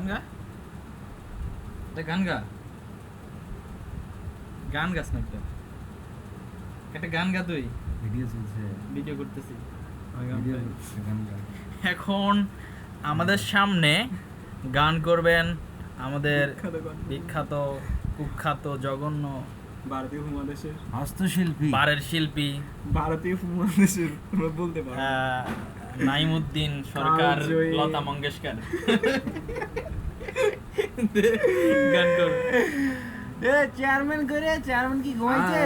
গা, এটা গান গা, গান গাছ না একটা গান গা। তুই ভিডিও চলছে, ভিডিও করতেছি গান গা। এখন আমাদের সামনে গান করবেন আমাদের বিখ্যাত কুখ্যাত জঘন্য ভারতীয় উপমহাদেশের হস্তশিল্পী, বারের শিল্পী ভারতীয় উপমহাদেশের আমরা বলতে পারি নাইমুদ্দিন সরকার, কালজয়ী। লতা মঙ্গেশকর গান করবে। চেয়ারম্যান করে, চেয়ারম্যান কি ঘুমাইছে?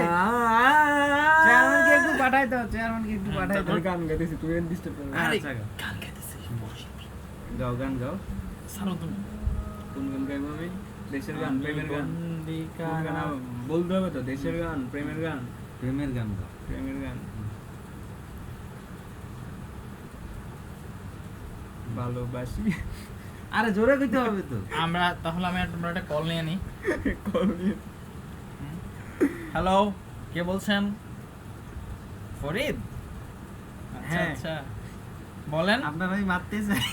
চেয়ারম্যান কে একটু পাঠাই দাও, চেয়ারম্যান কে একটু পাঠাই দাও। আমি গান গাইতেছি, তুমি ডিস্টার্ব করো না। আরে আচ্ছা, গাও। গান গাইতেছে শিল্পী। গাও, গান গাও। ছাড়ো তুমি। কোন গান গাইবো আমি? দেশের গান, প্রেমের গান। বন্দিকা কোন গান বলতে হবে তো? দেশের গান, প্রেমের গান, প্রেমের গান গাও। প্রেমের গান। ভালোবাসি আরে জোরে কইতে হবে তো। আমরা তাহলে আমরা একটা কল নিয়ে নিই। কল নিয়ে। হ্যালো, কে বলছেন? ফরিদ? আচ্ছা হ্যাঁ। আচ্ছা, বলেন। আপনার আমি মারতে চাই।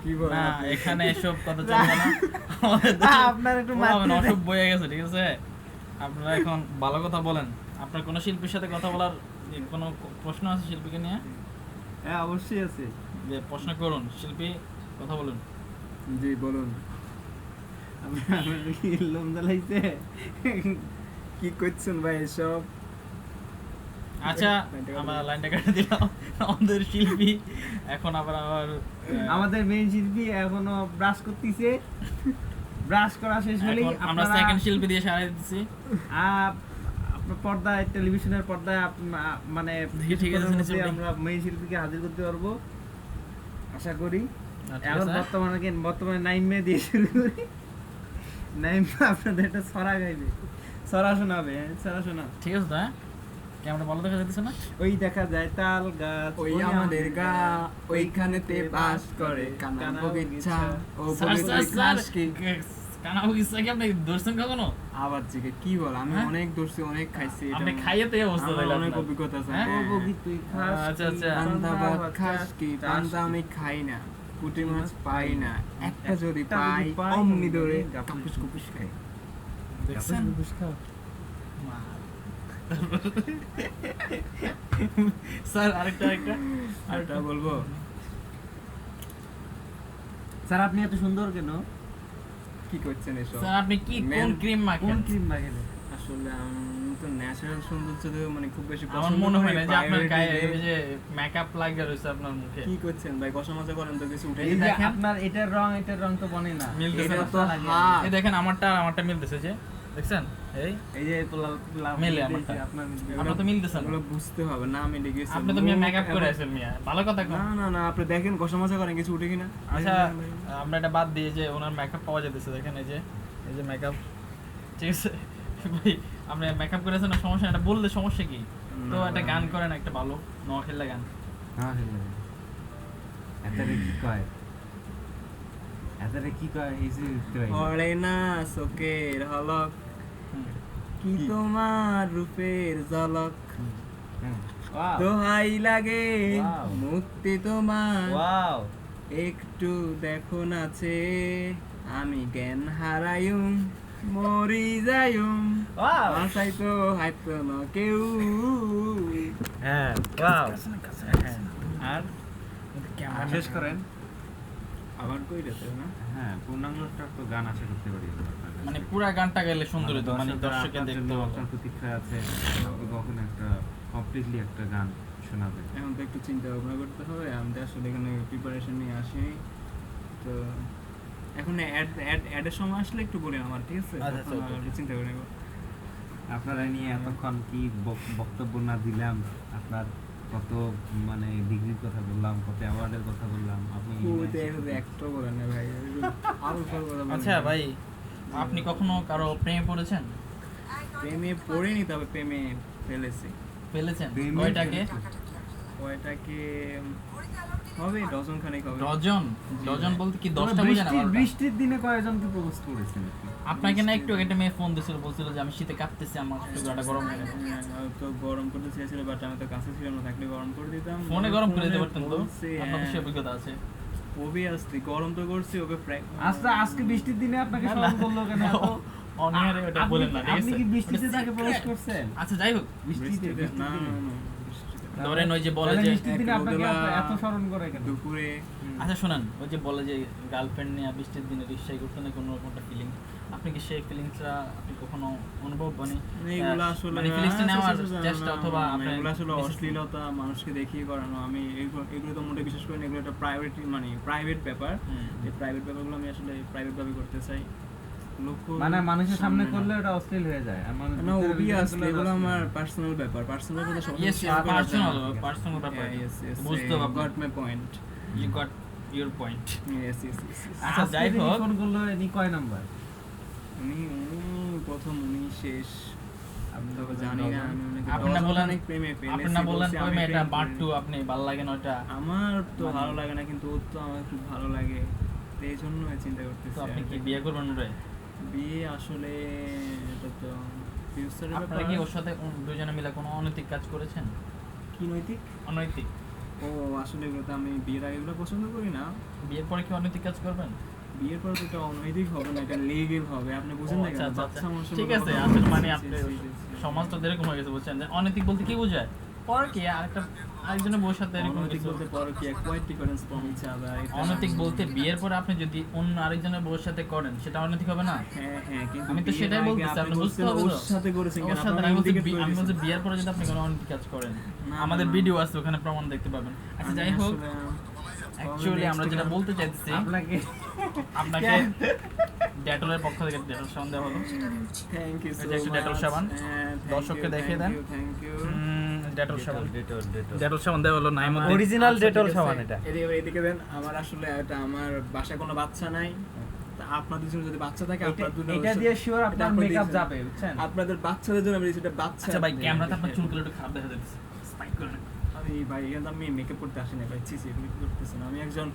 কি বল না, এখানে এসব কথা চলবে না। আমাদের দেশে আপনার একটু পোলাপান মারতে চাই। অসভ্য হয়ে গেছে, ঠিক আছে? আপনারা এখন ভালো কথা বলেন। আপনার কোনো শিল্পীর সাথে কথা বলার কোনো প্রশ্ন আছে শিল্পীকে নিয়ে? হ্যাঁ, অবশ্যই আছে। যে প্রশ্ন করুন, শিল্পী কথা বলুন। জি বলুন। আপনার কি লোম জ্বালাইছে? কি করছেন ভাই এসব? আচ্ছা, লাইনটা কেটে আমরা দিলাম। লাইনটা কেটে দিলাম। আমাদের শিল্পী এখন আবার আমাদের মেইন শিল্পী এখনো ব্রাশ করতেছে। ব্রাশ করা শেষ হলেই এখন আমরা সেকেন্ড শিল্পী দিয়ে সারাই দিচ্ছি। আপনার পর্দায়, টেলিভিশনের পর্দায় মানে ঠিক আছে, কিছুক্ষণের নিচে মধ্যে বলি। আমরা মেইন শিল্পীকে হাজির করতে পারবো আশা করি। ঠিক এখন আছে। বর্তমানে নাইমে দিয়ে শুরু করি। নাইম আপনাদের একটা ছড়া গাইবে, ছড়া শোনাবে। ছড়া শোনা। ঠিক আছে তো, হ্যাঁ? ক্যামেরা ভালো দেখা যাচ্ছে না? ওই দেখা যায় তাল গাছ, ওই আমাদের গা, ওইখানেতে বাস করে কানা বগিচা, ও স্যার, বগিচা স্যার, স্যার, ঘাস কি। কানা বগিচা কি আপনি ধরছেন কখনো? আবার জিগে কি বল, আমি হ্যাঁ? অনেক দূরছি, অনেক খাইছি এটা আপনি খাইয়ে তো এই অবস্থা আমার দিলেন অনেক আপনার। অভিজ্ঞতা আছে। হ্যাঁ? ও বগি তুই খাস আচ্ছা, কি? আচ্ছা। পান্তা ভাত খাস কি? চাস পান্তা কি? আমি খাই না, পুঁটি মাছ পাই না, একটা যদি একটা পাই যদি পাই, অমনি ধরে গাপুস কাপুস কুপুস খাই। দেখছেন? গাপুস খাও। স্যার, আরেকটা আরেকটা বলবো? স্যার আপনি এত সুন্দর কেন? কি করছেন এসব? স্যার, আপনি কি কোন Men- ক্রিম কোন মাখেন? ক্রিম মাখেন? আসলে আমি তো ন্যাচারাল সৌন্দর্য দিয়ে মানে খুব বেশি আমার পছন্দ মনে হয় করি, না যে আপনার priority গায়ে দেই। এই যে মেকআপ লাগিয়ে রয়েছে আপনার মুখে। কি করছেন ভাই? কষা মজা করেন তো, কিছু উঠে এই যে দেখেন। আপনার এটার রং তো বনে না। মিলতেছে এটা না। তো হাত। এই দেখেন, আমারটা মিলতেছে যে, দেখছেন? এই যে লাল মেলে আমারটা। আপনার আপনার তো মিলতেছে না। এগুলো বুঝতে হবে না, আমি লিখেছি আপনি তো মিয়া মেকআপ করে আছেন মিয়া, ভালো কথা কন। না না না, আপনি দেখেন কষা মজা করেন, কিছু উঠে কিনা। আচ্ছা, আমরা এটা বাদ দিয়ে যে ওনার মেকআপ পাওয়া যেতেছে, দেখেন এই যে মেকআপ, ঠিক আছে? ভাই, আপনি মেকআপ করেছেন না, সমস্যা নেই, এটা বললে সমস্যা কি? তো একটা গান করেন, একটা ভালো নোয়াখালী গান। হ্যাঁ হ্যাঁ। এতরে কি কয়? এতরে কি কয়? এই যে ওরে না চোখের হলক, হুম। কি তোমার রূপের ঝলক, ওয়াও দোহাই লাগে Wow. মুক্তি তোমার, ওয়াও একটু দেখো নাচে, আমি জ্ঞান হারাইম মরি যাইম, ওয়াও আশাই তো হাইতো না কেউ। হ্যাঁ ওয়াও হ্যাঁ। আর ক্যামেরা শেষ করেন। আবার কই যেতে না? হ্যাঁ, পূর্ণাঙ্গটা তো গান আশা করতে পারি আপনার কাছে। মানে পুরা গানটা গাইলে সুন্দর হতো, মানে দর্শকরা দর্শকের আপনার দেখতে জন্য ভালো। আপনার প্রতীক্ষায় আছে, আপনি কখন একটা কমপ্লিটলি একটা গান শোনাবেন। এখন তো একটু চিন্তা ভাবনা করতে হবে, আমি তো আসলে এখানে প্রিপারেশন নিয়ে আসিনি তো। এখন অ্যাডের সময় আসলে একটু বলি আমার, ঠিক আছে? আচ্ছা, তখন আচ্ছা, একটু চিন্তা করে নেব। আপনারা নিয়ে এতক্ষণ কি বক্তব্য না দিলাম, আপনার কত মানে ডিগ্রির কথা বললাম, কত অ্যাওয়ার্ডের কথা বললাম, আপনি একটা বলেন না ভাই, আরো সব কথা বলেন। আচ্ছা ভাই, আপনি কখনো কারো প্রেমে পড়েছেন? প্রেমে পড়িনি, তবে প্রেমে ফেলেছি। ফেলেছেন? প্রেমে কয়টাকে? ওইটাকে হবে ডজন খানেক হবে। ডজন বলতে কি 10টা বোঝেন? বৃষ্টির দিনে কয়জনকে প্রপোজ করেছেন আপনি? আপনাকে না একটু একটা মেয়ে ফোন দিছিল, বলছিল যে আমি শীতে কাঁপতেছি, আমার একটু গাটা গরম লাগে। তো গরম করতে চেয়েছিল, বাট আমি তো কাছে ছিলাম না, থাকলে গরম করে দিতাম। ফোনে গরম করে দিতে পারতেন তো, বলছে, আপনার তো সে হ্যাঁ। অভিজ্ঞতা আছে। অবভিয়াসলি গরম তো করছি ওকে আজকে বৃষ্টির দিনে আপনাকে স্মরণ করলো কেন এত? অনিয়ারে ওটা বলেন না, ঠিক আপনি আছে? কি বৃষ্টিতে তাকে প্রপোজ করছেন? আচ্ছা যাই হোক, বৃষ্টিতে না বৃষ্টিতে। ধরেন ওই যে বলে তাহলে যে বৃষ্টির দিনে এক আপনাকে রোদেলা এত স্মরণ করে কেন? দুপুরে আচ্ছা শোনেন, ওই যে বলে যে গার্লফ্রেন্ড নিয়ে বৃষ্টির দিনে রিক্সায় করতে না কোনো রকম একটা ফিলিং, আপনি কি সেই ফিলিংসটা আপনি কখনো অনুভব এগুলো আসলে মানে ফিলিংসটা নেওয়ার চেষ্টা অথবা আপনি এগুলো আসলে অশ্লীলতা মানুষকে দেখিয়ে করানো, আমি এগুলো তো মোটে বিশ্বাস করি না, এগুলো একটা প্রাইভেট মানে প্রাইভেট ব্যাপার। এই প্রাইভেট ব্যাপারগুলো আমি আসলে প্রাইভেট ভাবে করতে চাই, মানে মানুষের সামনে করলে ওটা অশ্লীল হয়ে যায়, আর মানুষ না ভিতরে অবভিয়াসলি ভিতরে এগুলো করলে আমার পার্সোনাল ব্যাপার, পার্সোনাল কথা সব ইয়েস পার্সোনাল ব্যাপার, বুঝতে গট পারবেন, my point. You got your point. Yes আচ্ছা আজকে যাই যিনি হোক, ফোন করলো ইনি কয় নাম্বার? উনি প্রথম উনি শেষ, আমি তো জানি না, আমি ওনাকে আপনি না বললেন অনেক প্রেমে ফেলেছি, আপনি না বললেন বলছি ওই আমি মেয়েটা প্রেম বাট করি। টু আপনি ভালো লাগে না ওটা, আমার তো মানে- ভালো লাগে না, কিন্তু ওর তো আমার খুব ভালো লাগে, তো এই জন্য চিন্তা করতেছি। তো আপনি আর কি কি। বিয়ে করবেন রে? বিয়ে আসলে এটা তো ফিউচারের আপনারা ব্যাপার। কি ওর সাথে দুজনে মিলে কোনো অনৈতিক কাজ করেছেন? কি নৈতিক? অনৈতিক, ও আসলে এগুলো তো আমি বিয়ের আগে এগুলো পছন্দ করি না। বিয়ের পরে কি অনৈতিক কাজ করবেন? বিয়ের পর তো এটা অনৈতিক হবে না, এটা লিগ্যাল হবে, আপনি বুঝেন ও, না আচ্ছা, কেন? আচ্ছা, বাচ্চা আচ্ছা। মানুষের ঠিক মতো আছে, কথা আসলে বলছেন। মানে জি, আপনি জি, জি, জি। সমাজটা তো এরকম হয়ে গেছে, বলছেন যে অনৈতিক বলতে কি বোঝায়? পর কি আরেকজনের বউর সাথে এরকম অনৈতিক কিছু? বলতে পারো কি acquired difference from each other. অনৈতিক বলতে বিয়ের পরে আপনি যদি অন্য আরেকজনের বউর সাথে করেন সেটা অনৈতিক হবে না? হ্যাঁ কিন্তু আমি তো বিয়ের সেটাই আগে বলতেছি, আপনি বুঝতে বলছেন হবে ওর তো। সাথে করেছেন ওর কেন? সাথে আপনারা আমি বলছি indicate করে আমি বলছি দিয়েছেন। বিয়ের পরে যদি আপনি কোনো অনৈতিক কাজ করেন, না, আমাদের না, ভিডিও আছে, ওখানে প্রমাণ দেখতে পাবেন। আচ্ছা আমি যাই হোক, আসলে অ্যাকচুয়ালি আমরা যেটা বলতে চাইতেছি, আপনাকে আপনাকে ডেটলের পক্ষ থেকে ডেটল সাবান দেওয়া হলো। থ্যাংক ইউ এই সো যে একটা ডেটল মাচ। সাবান। দর্শককে দেখিয়ে দেন। Thank you. ডেটল সাবান, ডেটল সাবান দেওয়া হলো নাই মধ্যে। অরিজিনাল আচ্ছা, ডেটল ঠিক আছে। সাবান এটা। এদিকে দেন। আমার আসলে এটা আমার বাসায় কোনো বাচ্চা নাই, তা আপনাদের জন্য যদি বাচ্চা থাকে আপনারা দুটো এটা দিয়ে শিওর এটা আপনার আপনারা মেকআপ দিয়েছেন। যাবে, বুঝছেন? আপনাদের বাচ্চাদের জন্য আমি দিয়েছি, এটা বাচ্চা। আচ্ছা ভাই, ক্যামেরাতে আপনার চুলগুলো একটু খারাপ দেখা যাচ্ছে, স্পাইক করে রাখুন। আমি ভাই এখানে তো আমি মেকআপ করতে আসি না ভাই, ছি এগুলো কি করতেছেন? আমি একজন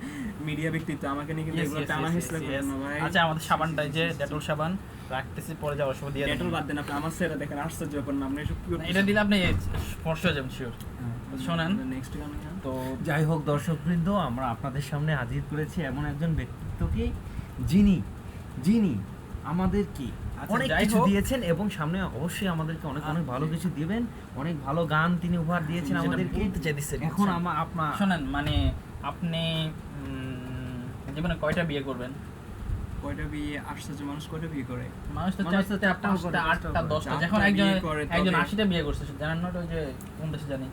মিডিয়া ব্যক্তিত্ব, আমাকে নিয়ে কিন্তু Yes, এগুলো yes, টানা yes, হেসলে yes, করেন yes. না ভাই। আচ্ছা আমাদের সাবানটাই যে ডেটল সাবান রাখতেছি, পরে যাওয়ার সময় দিয়ে ডেটল দেবেন। বাদ দেন, আপনি আমার সেটা দেখেন, আশ্চর্য ব্যাপার না, আপনি এসব কি না, এটা দিলে আপনি স্পর্শ হয়ে যাবেন শিওর। শোনেন। নেক্সট গান গান। তো যাই হোক দর্শকবৃন্দ, আমরা আপনাদের সামনে হাজির করেছি এমন একজন ব্যক্তিত্বকে যিনি আমাদেরকে আচ্ছা, অনেক যাই কিছু হোক। দিয়েছেন এবং সামনে অবশ্যই আমাদেরকে অনেক অনেক ভালো কিছু দিবেন, অনেক ভালো গান তিনি উপহার দিয়েছেন যেটা আমাদেরকে। বলতে চাইতেছি, এখন বুঝছেন? আপনার শোনেন, মানে আপনি জীবনে কয়টা বিয়ে করবেন? কয়টা বিয়ে? আশ্চর্য, মানুষ কয়টা বিয়ে করে? মানুষ তো মানুষ তো চারটা, চারটাও করে, পাঁচটা, আটটা, পাঁচটাও করে। 10টা। চারটা যখন বিয়ে করে, একজন তবে- 80টা বিয়ে করছে, জানেন না? ওটা ওই যে কোন দেশে জানি?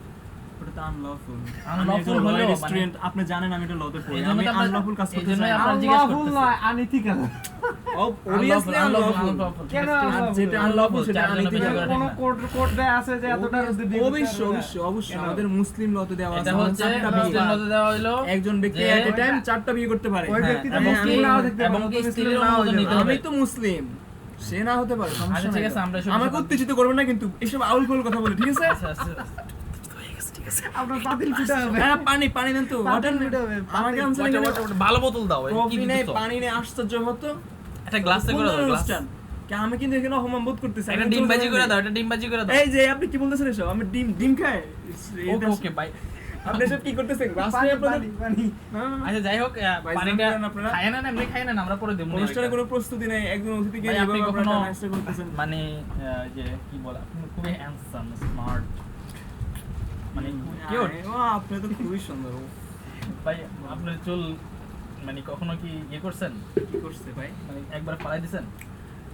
ওটা তো আনলফুল। Unlawful হলেও মানে- আপনি জানেন আমি এটা লতে পড়ি, এই জন্য আমি তো আমরা- আনলফুল কাজ এই করতে জন্যই চাই না। আমরা জিজ্ঞেস করতেছি। আনইথিক্যাল। Obviously unlawful। কেন আর unlawful? যেটা আনলফুল সেটা চারজনে আনইথিক্যাল। বিয়ে করে ঠিক কোনো না। কোড দেয়া আছে যে এতটা অবশ্যই আমাদের মুসলিম লতে দেওয়া এটা আছে হচ্ছে চারটা মুসলিম বিয়ে। মতে দেওয়া হলো একজন ব্যক্তি যে- এট এ টাইম চারটা বিয়ে করতে পারে। ওই হ্যাঁ, ব্যক্তি তো এবং মুসলিম কি- নাও থাকতে এবং পারে, কি মুসলিম স্ত্রীর নাও অনুমোদন হইতে নিতে পারে। হবে। আমি তো মুসলিম, সে না হতে পারে, সমস্যা আচ্ছা, ঠিক নাই আছে, তো। আমরা এসব আমাকে বিষয়- উত্তেজিত করবেন না কিন্তু, এসব আউল ফাউল কথা বলে, ঠিক আছে? আচ্ছা, আচ্ছা, আপনার পাতিল ফুটা হবে। হ্যাঁ, পানি দেন তো, পাতিল water নেই। ফুটা হবে, আমাকে পাতিল। আনসার এখানে ভালো বোতল দাও, এই কি কফি নেই, দিতেছো? পানি নেই, আশ্চর্য হতো। একটা গ্লাসে করে দাও, সুন্দর গ্লাস। অনুষ্ঠান। কে আমি কিন্তু এখানে অপমান বোধ করতেছি। একটা আমি ডিম চলে ভাজি যাবো। করে দাও, একটা ডিম ভাজি করে দাও। এই যে আপনি কি বলতেছেন এসব? আমি ডিম খাই? ওকে ওকে ভাই। আপনি এসব কি করতেছেন? গ্লাস পানি, নিয়ে আপনাদের পানি। না, না, না। আচ্ছা যাই হোক, ভাই, পানিটা জানেন আপনারা? খায় না, এমনি খায় না, আমরা পরে দেবো। অনুষ্ঠানে কোনো প্রস্তুতি নেই, একজন অতিথিকে ভাই, আপনি এভাবে কখনো আপনারা নাস্তা করতেছেন। মানে যে কি বলে, আপনি খুবই হ্যান্ডসাম, স্মার্ট, মানে কিউট ও, আপনি তো খুবই সুন্দর। ও, ভাই। আপনার চুল মানে কখনো কি ইয়ে করছেন, কি করছে ভাই? মানে একবার ফালাই দিছেন?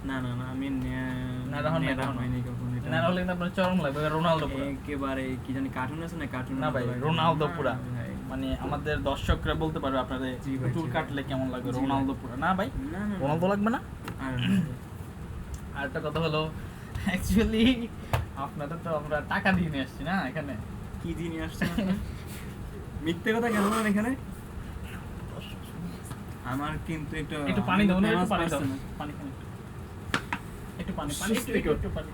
না আমি না, রাহুল নাই, নেড়া রাহুল হয়নি কখনো এটা। না হলে কিন্তু আপনার চরম লাগবে, রোনালদো পুরা। একেবারে কি জানি কার্টুন আছে না, কার্টুন না ভাই, রোনালদো পুরা। ভাই। মানে আমাদের দর্শকরা বলতে পারবে আপনাদের জি ভাই, চুল জি ভাই। কাটলে কেমন লাগবে, জি ভাই। রোনালদো পুরা। না ভাই, না রোনালদো লাগবে না। আর একটা কথা হলো, অ্যাকচুয়ালি আপনাদের তো আমরা টাকা দিয়ে নিয়ে আসছি না এখানে। কি দিয়ে নিয়ে আসছেন আপনি? মিথ্যে কথা কেন বলেন এখানে? আমার কিন্তু একটু পানি দাও না, একটু famous পানি দাও, person। পানি খান একটু। একটু পানি, সুস্থ একটু একটু। পানি।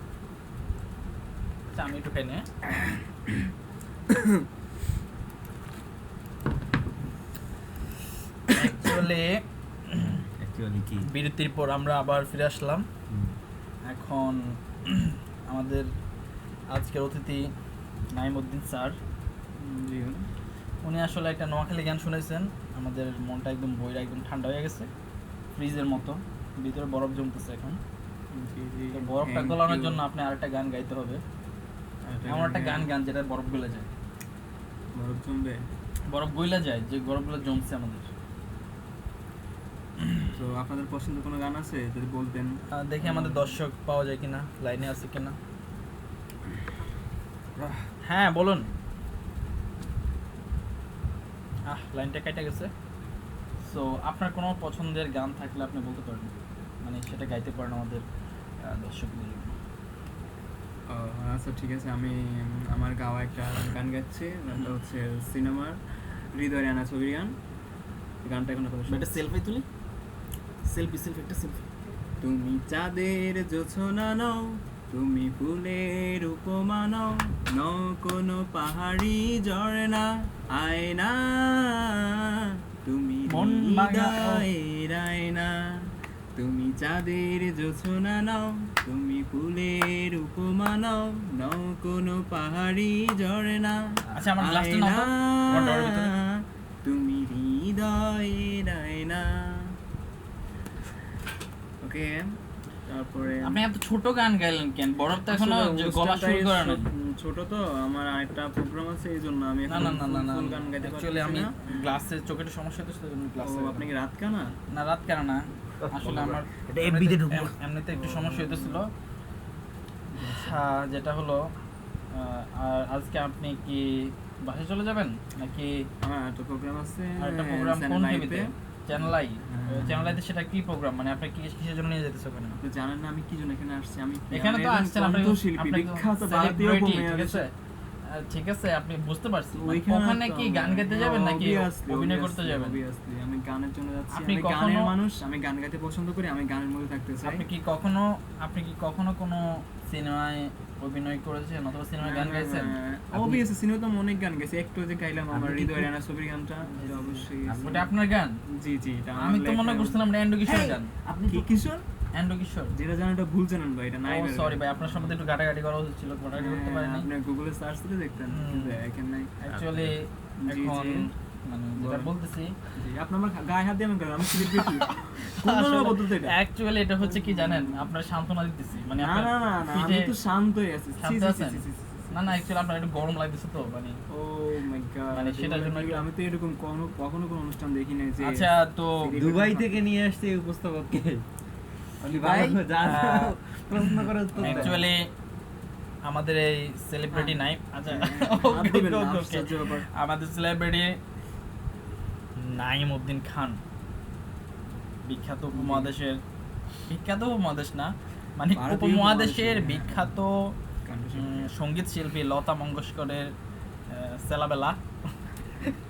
আচ্ছা আমি একটু খাই না। Actually কি? বিরতির পর আমরা আবার ফিরে আসলাম। এখন আমাদের আজকের অতিথি নাইমউদ্দিন স্যার, জি। উনি আসলে একটা নোয়াখালী গান শুনেছেন, আমাদের মনটা একদম বইরা একদম ঠান্ডা হয়ে গেছে, ফ্রিজের মতো, ভিতরে বরফ জমতেছে এখন। জি জি তো বরফটা thank গলানোর you. জন্য আপনি আরেকটা গান গাইতে হবে, এমন একটা গান গান যেটা বরফ গলে যায়, বরফ জমবে। বরফ গইলা যায়, যে বরফগুলো জমছে আমাদের। তো আপনাদের পছন্দ কোনো গান আছে যদি বলতেন? দেখি আমাদের দর্শক পাওয়া যায় কিনা, লাইনে আছে কিনা। হ্যাঁ বলুন। লাইনটা কেটে গেছে। সো আপনার কোনো পছন্দের গান থাকলে আপনি বলতে পারেন, মানে সেটা গাইতে পারেন আমাদের দর্শকদের জন্য। ও আচ্ছা ঠিক আছে, আমি আমার গাওয়া একটা গান গাচ্ছি, গানটা হচ্ছে সিনেমার হৃদয় রানা ছবির গান। গানটা এখন আপনাদের একটা সেলফি তুলি, সেলফি একটা সেলফি। তুমি চাঁদের জোছনা নও, তুমি ফুলের উপমা নও, নও কোনো পাহাড়ি ঝর্ণা আয়না, তুমি মন ভাঙা হৃদয়ের আয়না। তুমি চাঁদের জোছনা নও, তুমি ফুলের উপমা নও, নও কোনো পাহাড়ি ঝর্ণা আচ্ছা, আমার গ্লাসটা নাও তো, আমার ডরের ভিতরে। তুমি হৃদয়ের আয়না। ওকে, তারপরে আপনি এত ছোট গান গাইলেন কেন? বরফ তো এখনো আসলে গলা শুরু করে না। ছোট তো আমার আরেকটা প্রোগ্রাম আছে, এই জন্য আমি না এখন না না না না full গান গাইতে অ্যাকচুয়ালি পারতেছি আমি না। গ্লাসের চোখের সমস্যা তো সেজন্য ও, গ্লাসে। আপনি কি রাত কানা? না রাত কেন না, আসলে আমার এটা FB তে ঢুকবো। এমনিতে একটু সমস্যা হইতেছিল। যেটা হলো আর আজকে আপনি কি বাসায় চলে যাবেন নাকি আমার একটা প্রোগ্রাম আছে আরেকটা প্রোগ্রাম কোন Channel I টিভিতে? তে। Channel I. হ্যাঁ। চ্যানেল আইতে সেটা কি প্রোগ্রাম, মানে আপনি কিসের জন্য নিয়ে যেতেছেন ওখানে? আপনি জানেন না আমি কি জন্য এখানে আসছি? আমি এখানে তো একজন আসছেন আপনি, কণ্ঠশিল্পী, আপনি বিখ্যাত তো ভারতীয় celebrity, ঠিক কমেডিয়ান। আছে? ঠিক আছে, আপনি বুঝতে পারছি। মানে ওইখানে ওখানে তো কি গান গাইতে যাবেন নাকি obviously, অভিনয় করতে obviously, যাবেন? obviously, আমি গানের জন্য যাচ্ছি। আপনি আমি কখনো- গানের মানুষ, আমি গান গাইতে পছন্দ করি, আমি গানের মধ্যে থাকতে চাই। আপনি কি কখনো কোনো সিনেমায় অভিনয় করেছেন অথবা সিনেমায় গান গাইছেন? অবভিয়াসলি সিনেমা তো আমি অনেক গান গেছি, একটু যে গাইলাম আমার হৃদয় রানা ছবির গানটা, এটা অবশ্যই গেছি। ওটা আপনার গান? জি জি, এটা আমার আমি তো লেখা। মনে করছিলাম এটা এন্ডো কিশোর গান। আপনি কি কিশোর? এন্ডো কিশোর। যেটা জানেন এটা ভুল জানেন ভাই, এটা নাই। ও সরি ভাই, আপনার সম্বন্ধে একটু ঘাটাঘাটি করা উচিত ছিল, ঘাটাঘাটি করতে পারিনি। আপনি গুগলে সার্চ করে দেখতেন, কিন্তু এখানে নাই। অ্যাকচুয়ালি জি, এখন জি। মানে যেটা বলেন। বলতেছি, জি, আপনি আমার গায়ে হাত দিয়ে আমি আমি সেলিব্রিটি। কোন পদ্ধতি এটা? অ্যাকচুয়ালি এটা হচ্ছে কি জানেন, আপনার সান্ত্বনা দিতেছি, মানে না আপনার না না না, আমি পিঠে- তো শান্তই আছি। ছি, শান্ত ছি, ছি, আছেন? ছি, ছি, ছি। না না, অ্যাকচুয়ালি আপনার একটু গরম লাগতেছে তো, মানে ও মাই গড, মানে সেটার জন্য একটু- আমি তো এরকম কখনো কোনো অনুষ্ঠান দেখি নাই যে আচ্ছা তো দুবাই থেকে নিয়ে আসছে এই উপস্থাপককে। অলি ভাই, ভাই যা যা প্রশ্ন করে উত্তর দেয়। অ্যাকচুয়ালি আমাদের এই সেলিব্রিটি নাই, আচ্ছা হাত দিবেন না, okay, okay, okay. আশ্চর্য ব্যাপার। আমাদের সেলিব্রিটি নাইম উদ্দিন খান, বিখ্যাত উপমহাদেশের, বিখ্যাত উপমহাদেশ না মানে ভারতীয় উপমহাদেশের উপমহাদেশের, বিখ্যাত সঙ্গীত শিল্পী লতা মঙ্গেশকরের সেলাবেলা।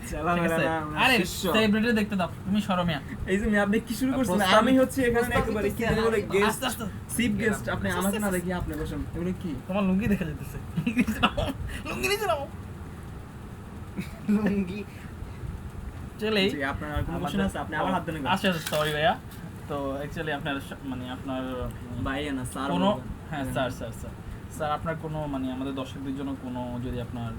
ঠিক আছে? আরে সেলিব্রিটি দেখতে দাও, তুমি শরমিয়া। এই যে আপনি কি শুরু করছেন? প্রস্তাব- আমি হচ্ছে এখানে একেবারে কি জানি বলে গেস্ট, আস্তে আস্তে চিফ গেস্ট। আপনি আমাকে না দেখি আপনি বসেন। এগুলো কি? তোমার লুঙ্গি দেখা যেতেছে, লুঙ্গি নিচে নাও। লুঙ্গি চলে জি, আপনার আর কোনো কোশ্চেন আছে? আপনি আবার হাত দেন। আচ্ছা সরি ভাইয়া, তো অ্যাকচুয়ালি আপনার মানে আপনার ভাইয়া না স্যার। কোনো হ্যাঁ স্যার স্যার আপনার কোনো মানে আমাদের দর্শকদের জন্য কোনো যদি আপনার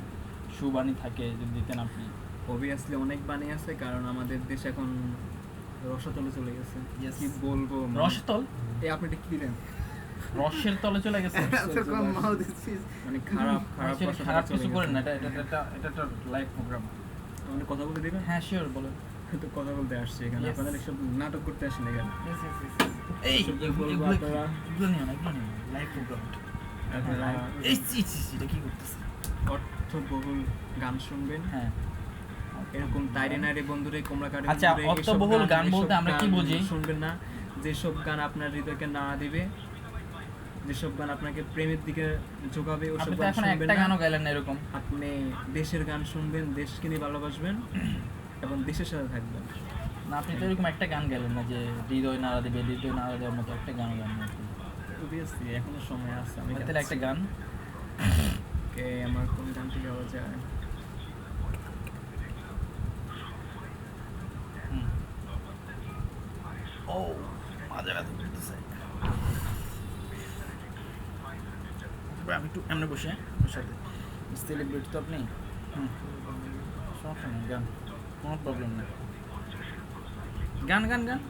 সুবাণী থাকে যদি দিতেন আপনি। অবভিয়াসলি অনেক বাণী আছে, কারণ আমাদের দেশ এখন রসাতলে চলে গেছে। Yes. কি বলবো রসতল, এই আপনি এটা কি দিলেন? রসের তলে চলে গেছে। মানে খারাপ খারাপ Actually রসাতলে খারাপ চলে কিছু করেন না, গেছে। এটা একটা লাইভ প্রোগ্রাম। আপনি কথা বলতে দিবেন? হ্যাঁ শিওর বলেন। তো কথা বলতে আসছে এখানে, Yes. আপনাদের এসব নাটক করতে আসেন এখানে। এই সত্যি এগুলো বলবো আপনারা- এগুলো নিও না, লাইভ প্রোগ্রাম। আপনারা এই এটা কি করতেছে? অর্থবহুল গান শুনবেন, হ্যাঁ এরকম তাইরে নাইরে বন্ধুরে কোমরা কাটে আচ্ছা, বন্ধুরে, এসব অর্থবহুল গান এসব বলতে আমরা কি গান বুঝি? শুনবেন না। যেসব গান আপনার হৃদয়কে না দিবে, যেসব গান আপনাকে প্রেমের দিকে ঝোঁকাবে, ওসব আপনি তো গান এখন শুনবেন একটা না। গানও গাইলেন না এরকম। আপনি দেশের গান শুনবেন, দেশকে নিয়ে ভালোবাসবেন এবং দেশের সাথে থাকবেন। না আপনি তো এরকম একটা গান গাইলেন না যে হৃদয় নাড়া দেবে, হৃদয় নাড়া দেওয়ার মতো একটা গান গান না আপনি। অবভিয়াসলি এখনো সময় আছে, আমি তাহলে একটা গান। কে আমার কোন গানটি গাওয়া যায়? হুম। ও মাঝে ব্যথা করতেছে। আমি একটু এমনি বসে ওর সাথে সেলিব্রিটি তো আপনি। হুম সমস্যা নেই, গান কোনো প্রবলেম নেই। গান গান গান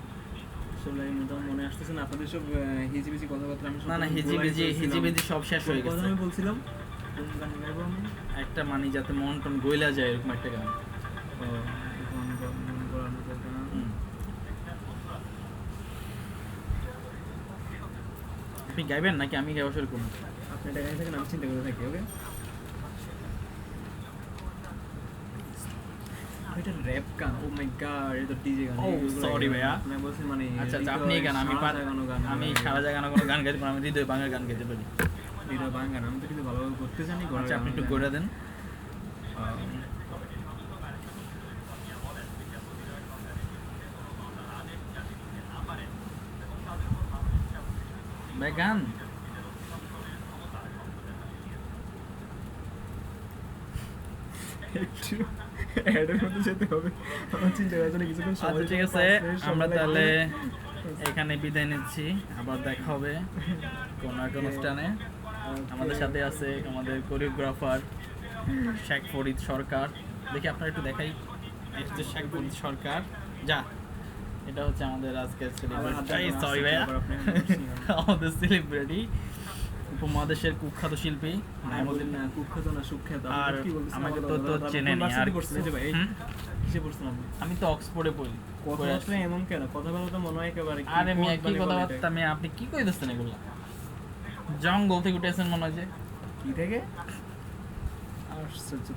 আসলে মোটামুটি মনে আসতেছে না আপনাদের সব হিজিবিজি কথাবার্তা আমি সব না না ভুলাই হিজিবিজি ফেলছিলাম। হিজিবিজি সব শেষ হয়ে কোন কথা গেছে আমি বলছিলাম কোন গান গাইবো আমি একটা মানি যাতে মন টন গইলা যায় এরকম একটা গান মন করানো কথা হুম। আপনি গাইবেন নাকি আমি গাইবো সেরকম আপনি এটা গাইতে থাকেন আমি চিন্তা করে থাকি ওকে এটা র‍্যাপ গান ও মাই গড এটা ডিজে গান Oh, sorry ভাইয়া। আমি বলছি মানে আচ্ছা আচ্ছা আপনি গান আমি আমি সারা জায়গা কোনো গান গাইতে পারি না, আমি হৃদয় বাংলার গান গাইতে পারি এটা বাং গান আমি তো কিন্তু ভালোভাবে করতে জানি আচ্ছা আপনি একটু করে দেন ভাই গান একটু অ্যাডের মধ্যে যেতে হবে আমার চিন্তা করছি না কিছুক্ষণ সময় আচ্ছা ঠিক আছে আমরা তাহলে এখানে বিদায় নিচ্ছি আবার দেখা হবে কোনো এক অনুষ্ঠানে আমাদের সাথে আছে আমাদের কোরিওগ্রাফার শেখ ফরিদ সরকার দেখি আপনারা একটু দেখাই এই হচ্ছে শেখ ফরিদ সরকার যা এটা হচ্ছে আমাদের আজকের সেলিব্রিটি সরি ভাইয়া আমাদের সেলিব্রিটি উপমহাদেশের কুখ্যাত শিল্পী নাইমুদ্দিন না কুখ্যাত না সুখ্যাত আর আমাকে তো চেনেনি আর করছেন যে ভাই হুম? কিসে পড়ছেন আপনি আমি তো অক্সফোর্ডে পড়ি কথাবার্তা এমন কেন কথাবার্তা তো মনে হয় একেবারে কি আরে মিয়া কি কোট বানিয়ে কথাবার্তা মিয়া আপনি কি কইতেছেন এগুলা জঙ্গল থেকে উঠেছেন মনে হয় যে কি থেকে আশ্চর্য